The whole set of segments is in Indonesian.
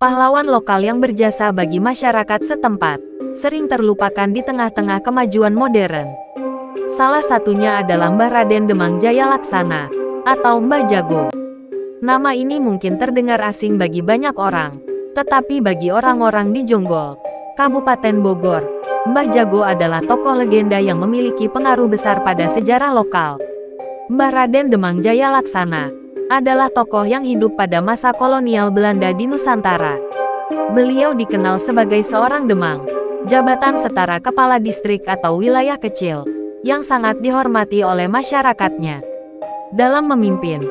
Pahlawan lokal yang berjasa bagi masyarakat setempat, sering terlupakan di tengah-tengah kemajuan modern. Salah satunya adalah Mbah Raden Demang Jaya Laksana, atau Mbah Jago. Nama ini mungkin terdengar asing bagi banyak orang, tetapi bagi orang-orang di Jonggol, Kabupaten Bogor, Mbah Jago adalah tokoh legenda yang memiliki pengaruh besar pada sejarah lokal. Mbah Raden Demang Jaya Laksana adalah tokoh yang hidup pada masa kolonial Belanda di Nusantara. Beliau dikenal sebagai seorang demang, jabatan setara kepala distrik atau wilayah kecil, yang sangat dihormati oleh masyarakatnya. Dalam memimpin,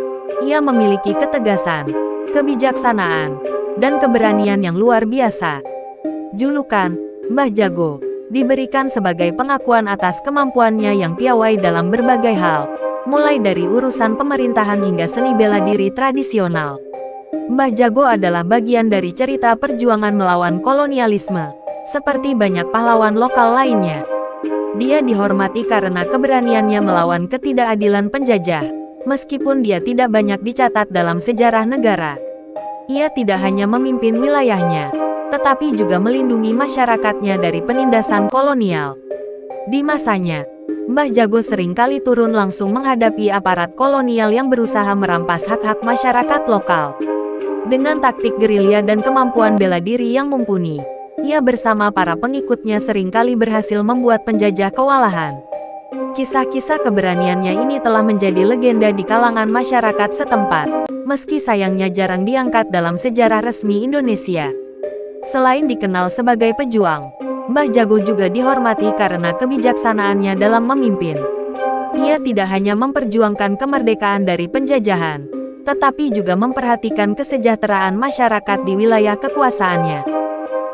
ia memiliki ketegasan, kebijaksanaan, dan keberanian yang luar biasa. Julukan Mbah Jago diberikan sebagai pengakuan atas kemampuannya yang piawai dalam berbagai hal, mulai dari urusan pemerintahan hingga seni bela diri tradisional. Mbah Jago adalah bagian dari cerita perjuangan melawan kolonialisme, seperti banyak pahlawan lokal lainnya. Dia dihormati karena keberaniannya melawan ketidakadilan penjajah, meskipun dia tidak banyak dicatat dalam sejarah negara. Ia tidak hanya memimpin wilayahnya, tetapi juga melindungi masyarakatnya dari penindasan kolonial. Di masanya, Mbah Jago seringkali turun langsung menghadapi aparat kolonial yang berusaha merampas hak-hak masyarakat lokal. Dengan taktik gerilya dan kemampuan bela diri yang mumpuni, ia bersama para pengikutnya seringkali berhasil membuat penjajah kewalahan. Kisah-kisah keberaniannya ini telah menjadi legenda di kalangan masyarakat setempat, meski sayangnya jarang diangkat dalam sejarah resmi Indonesia. Selain dikenal sebagai pejuang, Mbah Jago juga dihormati karena kebijaksanaannya dalam memimpin. Ia tidak hanya memperjuangkan kemerdekaan dari penjajahan, tetapi juga memperhatikan kesejahteraan masyarakat di wilayah kekuasaannya.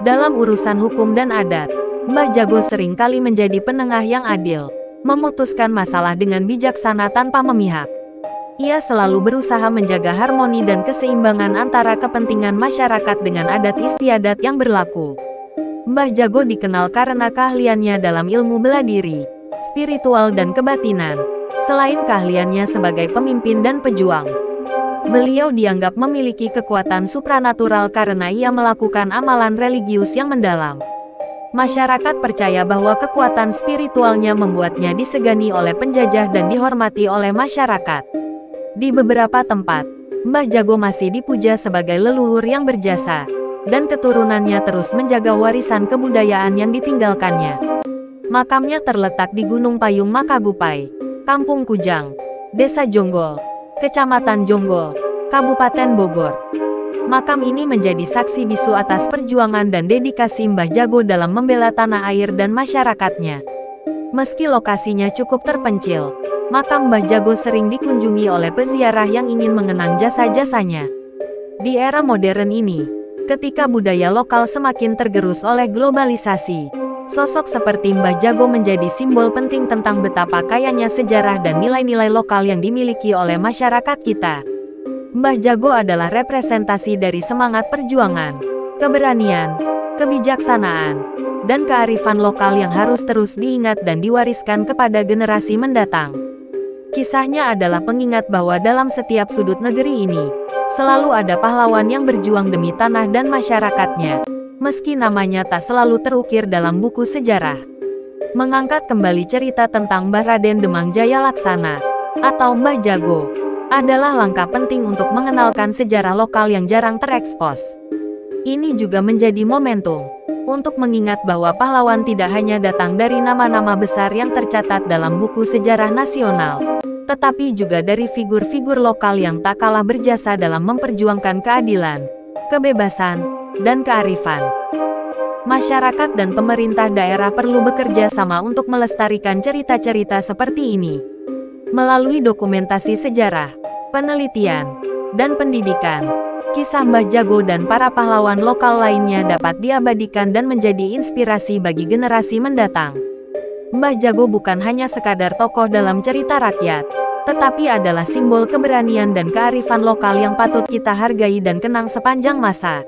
Dalam urusan hukum dan adat, Mbah Jago seringkali menjadi penengah yang adil, memutuskan masalah dengan bijaksana tanpa memihak. Ia selalu berusaha menjaga harmoni dan keseimbangan antara kepentingan masyarakat dengan adat istiadat yang berlaku. Mbah Jago dikenal karena keahliannya dalam ilmu bela diri, spiritual dan kebatinan, selain keahliannya sebagai pemimpin dan pejuang. Beliau dianggap memiliki kekuatan supranatural karena ia melakukan amalan religius yang mendalam. Masyarakat percaya bahwa kekuatan spiritualnya membuatnya disegani oleh penjajah dan dihormati oleh masyarakat. Di beberapa tempat, Mbah Jago masih dipuja sebagai leluhur yang berjasa, dan keturunannya terus menjaga warisan kebudayaan yang ditinggalkannya. Makamnya terletak di Gunung Payung Makagupai, Kampung Kujang, Desa Jonggol, Kecamatan Jonggol, Kabupaten Bogor. Makam ini menjadi saksi bisu atas perjuangan dan dedikasi Mbah Jago dalam membela tanah air dan masyarakatnya. Meski lokasinya cukup terpencil, makam Mbah Jago sering dikunjungi oleh peziarah yang ingin mengenang jasa-jasanya. Di era modern ini, ketika budaya lokal semakin tergerus oleh globalisasi, sosok seperti Mbah Jago menjadi simbol penting tentang betapa kayanya sejarah dan nilai-nilai lokal yang dimiliki oleh masyarakat kita. Mbah Jago adalah representasi dari semangat perjuangan, keberanian, kebijaksanaan, dan kearifan lokal yang harus terus diingat dan diwariskan kepada generasi mendatang. Kisahnya adalah pengingat bahwa dalam setiap sudut negeri ini, selalu ada pahlawan yang berjuang demi tanah dan masyarakatnya, meski namanya tak selalu terukir dalam buku sejarah. Mengangkat kembali cerita tentang Mbah Raden Demang Jaya Laksana, atau Mbah Jago, adalah langkah penting untuk mengenalkan sejarah lokal yang jarang terekspos. Ini juga menjadi momentum untuk mengingat bahwa pahlawan tidak hanya datang dari nama-nama besar yang tercatat dalam buku sejarah nasional, tetapi juga dari figur-figur lokal yang tak kalah berjasa dalam memperjuangkan keadilan, kebebasan, dan kearifan. Masyarakat dan pemerintah daerah perlu bekerja sama untuk melestarikan cerita-cerita seperti ini. Melalui dokumentasi sejarah, penelitian, dan pendidikan, kisah Mbah Jago dan para pahlawan lokal lainnya dapat diabadikan dan menjadi inspirasi bagi generasi mendatang. Mbah Jago bukan hanya sekadar tokoh dalam cerita rakyat, tetapi adalah simbol keberanian dan kearifan lokal yang patut kita hargai dan kenang sepanjang masa.